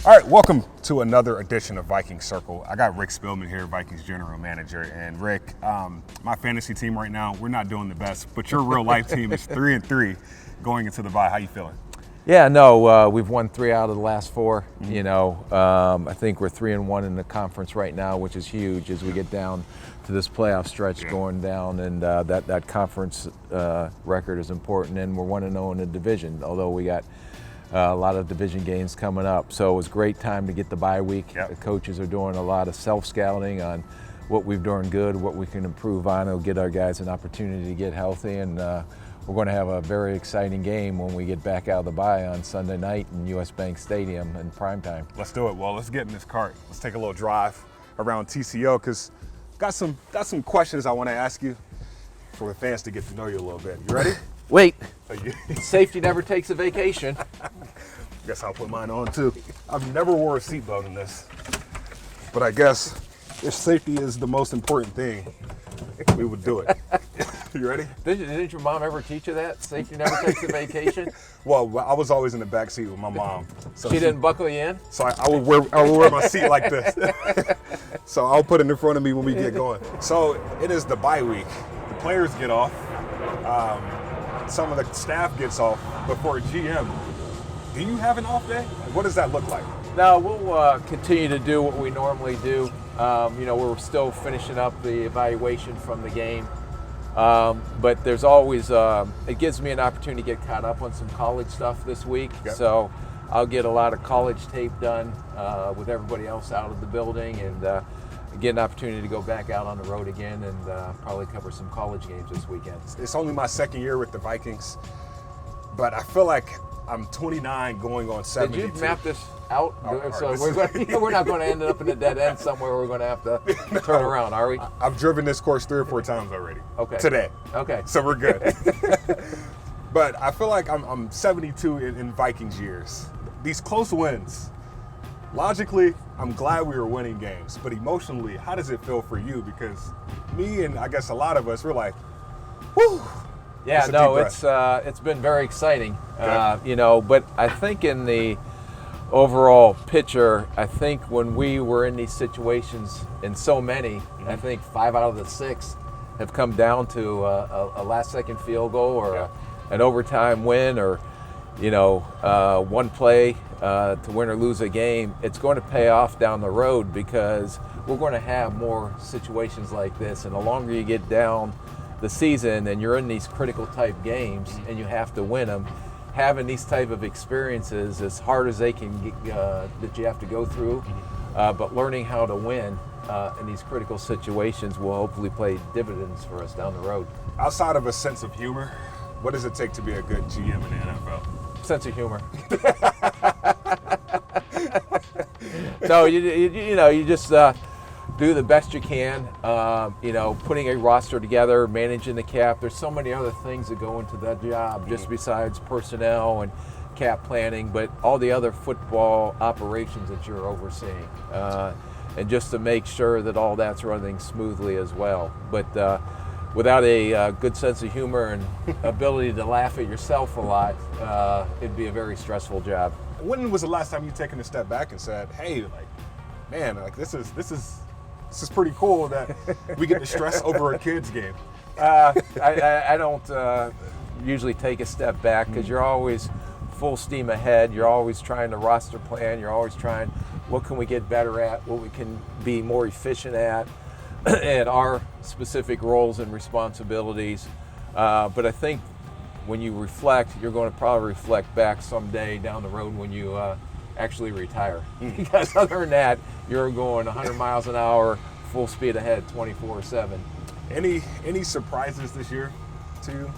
All right, welcome to another edition of Vikings Circle. I got Rick Spielman here, Vikings General Manager. And Rick, my fantasy team right now, we're not doing the best, but your real life team is 3-3 going into the bye. How you feeling? Yeah, no, we've won 3 out of the last 4. I think we're 3-1 in the conference right now, which is huge as we get down to this playoff stretch going down, and that conference record is important. And we're 1-0 in the division, although we got a lot of division games coming up. So it was a great time to get the bye week. Yep. The coaches are doing a lot of self-scouting on what we've done good, what we can improve on. It'll get our guys an opportunity to get healthy, and we're going to have a very exciting game when we get back out of the bye on Sunday night in US Bank Stadium in primetime. Let's do it. Well, let's get in this cart. Let's take a little drive around TCO because got some questions I want to ask you for the fans to get to know you a little bit. You ready? Wait, safety never takes a vacation. Guess I'll put mine on too. I've never wore a seatbelt in this, but I guess if safety is the most important thing, we would do it. You ready? Didn't your mom ever teach you that? Safety never takes a vacation? Well, I was always in the back seat with my mom. So She didn't buckle you in? So I would wear my seat like this. So I'll put it in front of me when we get going. So it is the bye week. The players get off. Some of the staff gets off before GM. Do you have an off day? What does that look like? No, we'll continue to do what we normally do. We're still finishing up the evaluation from the game. But there's always, it gives me an opportunity to get caught up on some college stuff this week. Yep. So I'll get a lot of college tape done with everybody else out of the building, and get an opportunity to go back out on the road again and probably cover some college games this weekend. It's only my second year with the Vikings, but I feel like I'm 29 going on 72. Did you map this out? So right. we're not going to end up in a dead end somewhere. We're going to have to turn around, are we? I've driven this course 3 or 4 times already. Okay. Today. Okay. So we're good. But I feel like I'm 72 in Vikings years. These close wins, logically, I'm glad we were winning games. But emotionally, how does it feel for you? Because me and I guess a lot of us, we're like, whew. Yeah, no, it's been very exciting, but I think in the overall picture, I think when we were in these situations, and so many, I think 5 out of the 6 have come down to a last-second field goal or an overtime win or, one play to win or lose a game. It's going to pay off down the road because we're going to have more situations like this, and the longer you get down the season and you're in these critical type games and you have to win them, having these type of experiences, as hard as they can get, that you have to go through, but learning how to win in these critical situations will hopefully pay dividends for us down the road. Outside of a sense of humor, what does it take to be a good GM in the NFL? Sense of humor. No, you just do the best you can. Putting a roster together, managing the cap. There's so many other things that go into that job, just besides personnel and cap planning, but all the other football operations that you're overseeing, and just to make sure that all that's running smoothly as well. But without a good sense of humor and ability to laugh at yourself a lot, it'd be a very stressful job. When was the last time you taken a step back and said, "Hey, this is pretty cool that we get to stress over a kid's game"? I don't usually take a step back because you're always full steam ahead. You're always trying to roster plan. You're always trying, what can we get better at? What we can be more efficient at? And our specific roles and responsibilities. But I think when you reflect, you're going to probably reflect back someday down the road when you actually retire. Because other than that, you're going 100 miles an hour, full speed ahead, 24/7. Any surprises this year to you?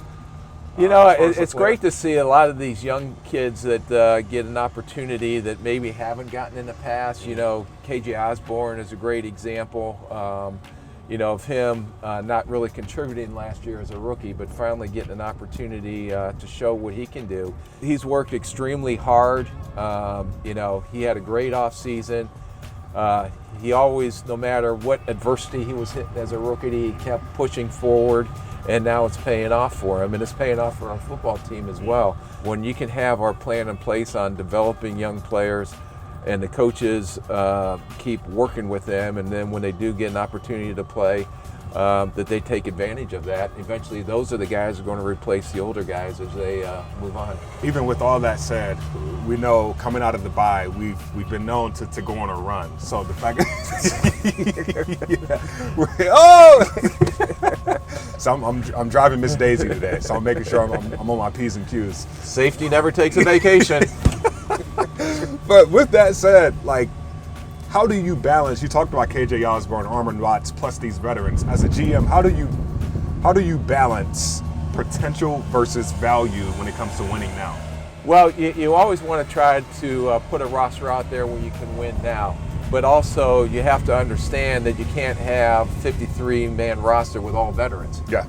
It's great to see a lot of these young kids that get an opportunity that maybe haven't gotten in the past. KJ Osborne is a great example. Of him not really contributing last year as a rookie, but finally getting an opportunity to show what he can do. He's worked extremely hard. He had a great off season. He always, no matter what adversity he was hit as a rookie, he kept pushing forward, and now it's paying off for him, and it's paying off for our football team as well. When you can have our plan in place on developing young players, and the coaches keep working with them, and then when they do get an opportunity to play, that they take advantage of that. Eventually, those are the guys who are going to replace the older guys as they move on. Even with all that said, we know coming out of the bye, we've been known to go on a run. So the fact so I'm driving Miss Daisy today, so I'm making sure I'm on my P's and Q's. Safety never takes a vacation. But with that said, like, how do you balance? You talked about KJ Osborne, Armon Watts, plus these veterans. As a GM, how do you balance potential versus value when it comes to winning now? Well, you always want to try to put a roster out there where you can win now. But also, you have to understand that you can't have 53-man roster with all veterans. Yeah.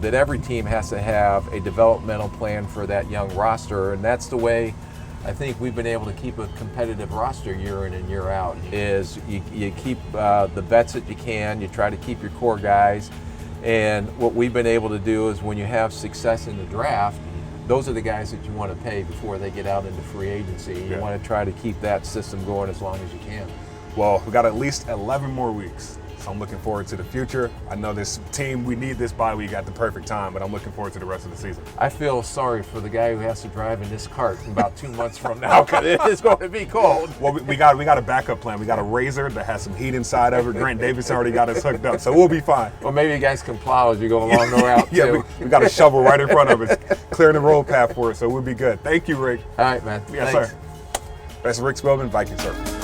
That every team has to have a developmental plan for that young roster, and that's the way I think we've been able to keep a competitive roster year in and year out. Is you keep the vets that you can, you try to keep your core guys, and what we've been able to do is when you have success in the draft, those are the guys that you want to pay before they get out into free agency. You want to try to keep that system going as long as you can. Well, we got at least 11 more weeks. So I'm looking forward to the future. I know this team, we need this bye week at the perfect time, but I'm looking forward to the rest of the season. I feel sorry for the guy who has to drive in this cart about 2 months from now because it is going to be cold. Well, we got a backup plan. We got a Razor that has some heat inside of it. Grant Davidson already got us hooked up, so we'll be fine. Well, maybe you guys can plow as you go along the route, too. we got a shovel right in front of us, clearing the road path for us, so we'll be good. Thank you, Rick. All right, man. Yes, Thanks. sir. That's Rick Spielman, Vikings Circle.